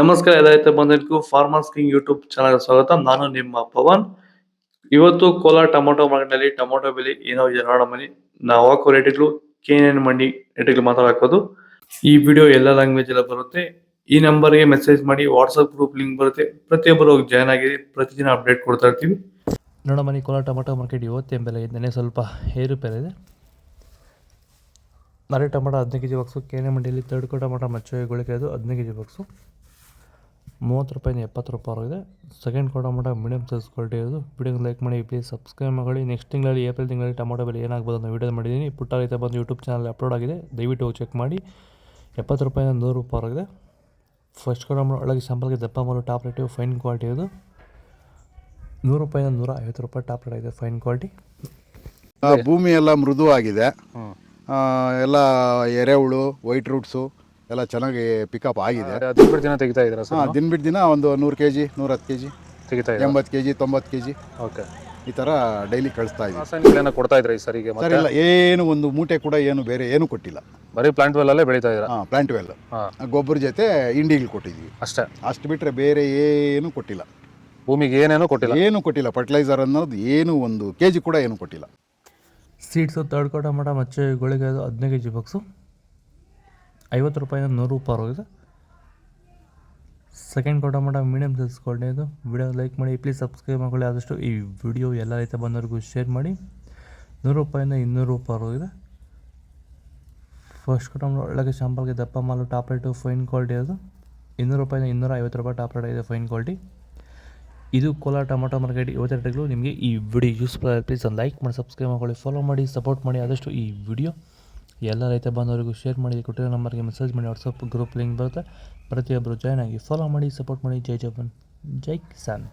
ನಮಸ್ಕಾರ ಎಲ್ಲ ರೈತ ಬಂಧುಗಳಿಗೂ ಫಾರ್ಮರ್ಸ್ ಕಿಂಗ್ ಯೂಟ್ಯೂಬ್ ಚಾನಲ್ ಸ್ವಾಗತ. ನಾನು ನಿಮ್ಮ ಪವನ್. ಇವತ್ತು ಕೋಲಾರ ಟೊಮೊಟೊ ಮಾರ್ಕೆಟ್ನಲ್ಲಿ ಟೊಮೊಟೊ ಬೆಲೆ ಏನೋ ಇದೆ ನೋಡೋಣ ಬನ್ನಿ. ನಾವು ಹಾಕೋ ರೇಟ್ಗಳು KNN ಮಂಡಿ ರೇಟ್ಗಳು ಮಾತಾಡೋದು. ಈ ವಿಡಿಯೋ ಎಲ್ಲ ಲ್ಯಾಂಗ್ವೇಜ್ ಎಲ್ಲ ಬರುತ್ತೆ. ಈ ನಂಬರ್ಗೆ ಮೆಸೇಜ್ ಮಾಡಿ, ವಾಟ್ಸ್ಆಪ್ ಗ್ರೂಪ್ ಲಿಂಕ್ ಬರುತ್ತೆ, ಪ್ರತಿಯೊಬ್ಬರು ಜಾಯ್ನ್ ಆಗಿ ಪ್ರತಿದಿನ ಅಪ್ಡೇಟ್ ಕೊಡ್ತಾ ಇರ್ತೀವಿ. ನೋಡೋ ಮನೆ ಕೋಲಾರ ಟೊಮೊಟೊ ಮಾರ್ಕೆಟ್ ಇವತ್ತೇನು ಬೆಲೆ ಇದೆ, ಸ್ವಲ್ಪ ಏರುಪೇರು ಇದೆ. ನಾರಿ ಟೊಮೊಟೊ 15 kg ಬಾಕ್ಸು KNN ಮಂಡಿಯಲ್ಲಿ ತರ್ಡ್ಕೋ ಟೊಮೊಟೊ ಮಚ್ಚೆ ಗೋಳಿಕೆದು 15 kg ಬಾಕ್ಸು 30 ರೂಪಾಯಿಂದ 70 ರೂಪಾಯಿ ಇದೆ. ಸೆಕೆಂಡ್ ಕೋ ಟೊಮೊಟೊ ಮೀಡಿಯಮ್ ಸೈಜ್ ಕ್ವಾಲಿಟಿ ಇರೋದು. ವಿಡಿಯೋಗೆ ಲೈಕ್ ಮಾಡಿ, ಪ್ಲೀಸ್ ಸಬ್ಸ್ಕ್ರೈಬ್ ಮಾಡಿ. ನೆಕ್ಸ್ಟ್ ತಿಂಗಳಲ್ಲಿ ಏಪ್ರಿಲ್ ತಿಂಗಳಲ್ಲಿ ಟೊಮೊಟೊ ಬೆಲೆ ಏನಾಗ್ಬೋದು ಅನ್ನೋ ವಿಡಿಯೋ ಮಾಡಿದ್ದೀನಿ. ಪುಟ್ಟ ರೈತ ಬಂದು ಯೂಟ್ಯೂಬ್ ಚಾನಲ್ ಅಪ್ಲೋಡ್ ಆಗಿದೆ, ದಯವಿಟ್ಟು ಚೆಕ್ ಮಾಡಿ. 70 ರೂಪಾಯಿಂದ 100 ರೂಪಾಯಿ ಇದೆ. ಫಸ್ಟ್ ಕೋ ಟೊಮೊಟೊ ಒಳಗೆ ಸ್ಯಾಂಪಲ್ಗೆ ದಪ್ಪ ಮಾಲು ಟಾಪ್ ರೇಟು ಫೈನ್ ಕ್ವಾಲಿಟಿ ಇದು 100 ರೂಪಾಯಿಂದ 150 ರೂಪಾಯಿ ಟಾಪ್ ರೇಟ್ ಇದೆ, ಫೈನ್ ಕ್ವಾಲಿಟಿ. ಭೂಮಿ ಎಲ್ಲ ಮೃದುವಾಗಿದೆ, ಎಲ್ಲ ಎರೆಹುಳು, ವೈಟ್ ರೂಟ್ಸು ಎಲ್ಲ ಚೆನ್ನಾಗಿ ಪಿಕಪ್ ಆಗಿದೆ. ದಿನ ಬಿಟ್ಟು ದಿನ ತೆಗಿತಾ ಇದ್ದೀರಾ ಸರ್? ದಿನ ಬಿಟ್ಟು ದಿನ ಒಂದು 100 kg 110 kg ತೆಗಿತಾ ಇದ್ದೀರಾ? 80 kg 90 kg ಓಕೆ. ಈ ಥರ ಡೈಲಿ ಕಳಿಸ್ತಾ ಇದ್ದೀವಿ. ರಾಸಾಯನಿಕಗಳನ್ನ ಕೊಡ್ತಾ ಇದ್ರಾ ಈ ಸರಿಗೆ? ಸರ್ ಇಲ್ಲ, ಏನು ಒಂದು ಮೂಟೆ ಕೂಡ ಏನು ಬೇರೆ ಏನು ಕೊಟ್ಟಿಲ್ಲ. ಬರೀ ಪ್ಲಾಂಟ್ ವೆಲ್ ಅಲ್ಲೇ ಬೆಳೀತಾ ಇದ್ದೀರಾ? ಪ್ಲಾಂಟ್ ವೆಲ್ ಗೊಬ್ಬರ ಜೊತೆ ಇಂಡಿಗಳು ಕೊಟ್ಟಿದ್ವಿ ಅಷ್ಟೇ. ಅಷ್ಟು ಬಿಟ್ಟರೆ ಬೇರೆ ಏನು ಕೊಟ್ಟಿಲ್ಲ. ಭೂಮಿಗೆ ಏನೇನೋ ಕೊಟ್ಟಿಲ್ಲ? ಏನು ಕೊಟ್ಟಿಲ್ಲ. ಫರ್ಟಿಲೈಸರ್ ಅನ್ನೋದು ಏನು 1 kg ಕೂಡ ಏನು ಕೊಟ್ಟಿಲ್ಲ. ಸೀಡ್ಸು ತರ್ಡ್ ಕೋ ಟೊಮೊಟೊ ಮಚ್ಚೆ ಗೋಳಿಗೆ 15 kg ಬಾಕ್ಸು 50 ರೂಪಾಯಿಂದ 100 ರೂಪಾಯಿ ಹೋಗಿದೆ. ಸೆಕೆಂಡ್ ಕೋ ಟೊಮೊಟೊ ಮೀಡಿಯಮ್ ಸೈಜ್ ಕ್ವಾಲಿಟಿ ಇದು. ವಿಡಿಯೋ ಲೈಕ್ ಮಾಡಿ, ಪ್ಲೀಸ್ ಸಬ್ಸ್ಕ್ರೈಬ್ ಮಾಡಿ. ಆದಷ್ಟು ಈ ವಿಡಿಯೋ ಎಲ್ಲ ರೈತ ಬಂದವರಿಗೂ ಶೇರ್ ಮಾಡಿ. 100 ರೂಪಾಯಿಂದ 200 ರೂಪಾಯಿ ಹೋಗಿದೆ. ಫಸ್ಟ್ ಕೋ ಟೊಮೊಟೊ ಒಳಗೆ ಶಾಂಪಲ್ಗೆ ದಪ್ಪ ಮಾಲು ಟಾಪ್ ರೇಟು ಫೈನ್ ಕ್ವಾಲಿಟಿ ಅದು 200 ರೂಪಾಯಿಂದ 250 ರೂಪಾಯಿ ಟಾಪ್ ರೇಟ್ ಇದೆ, ಫೈನ್ ಕ್ವಾಲಿಟಿ. ಇದು ಕೋಲಾರ ಟೊಮೊಟೊ ಮಾರ್ಕೆಟ್ ಇವತ್ತು ರೇಟ್ಗಳು. ನಿಮಗೆ ಈ ವಿಡಿಯೋ ಯೂಸ್ಫುಲ್ ಆಗಿ ಪ್ಲೀಸ್ ಒಂದು ಲೈಕ್ ಮಾಡಿ, ಸಬ್ಸ್ಕ್ರೈಬ್ ಮಾಡಿ, ಫಾಲೋ ಮಾಡಿ, ಸಪೋರ್ಟ್ ಮಾಡಿ. ಆದಷ್ಟು ಈ ವಿಡಿಯೋ ಎಲ್ಲ ರೈತ ಬಂದವರಿಗೂ ಶೇರ್ ಮಾಡಿ. ಕೊಟ್ಟಿರೋ ನಂಬರ್ಗೆ ಮೆಸೇಜ್ ಮಾಡಿ, ವಾಟ್ಸಪ್ ಗ್ರೂಪ್ ಲಿಂಕ್ ಬರುತ್ತೆ, ಪ್ರತಿಯೊಬ್ಬರು ಜಾಯ್ನ್ ಆಗಿ ಫಾಲೋ ಮಾಡಿ, ಸಪೋರ್ಟ್ ಮಾಡಿ. ಜೈ ಜವಾನ್ ಜೈ ಕಿಸಾನ್.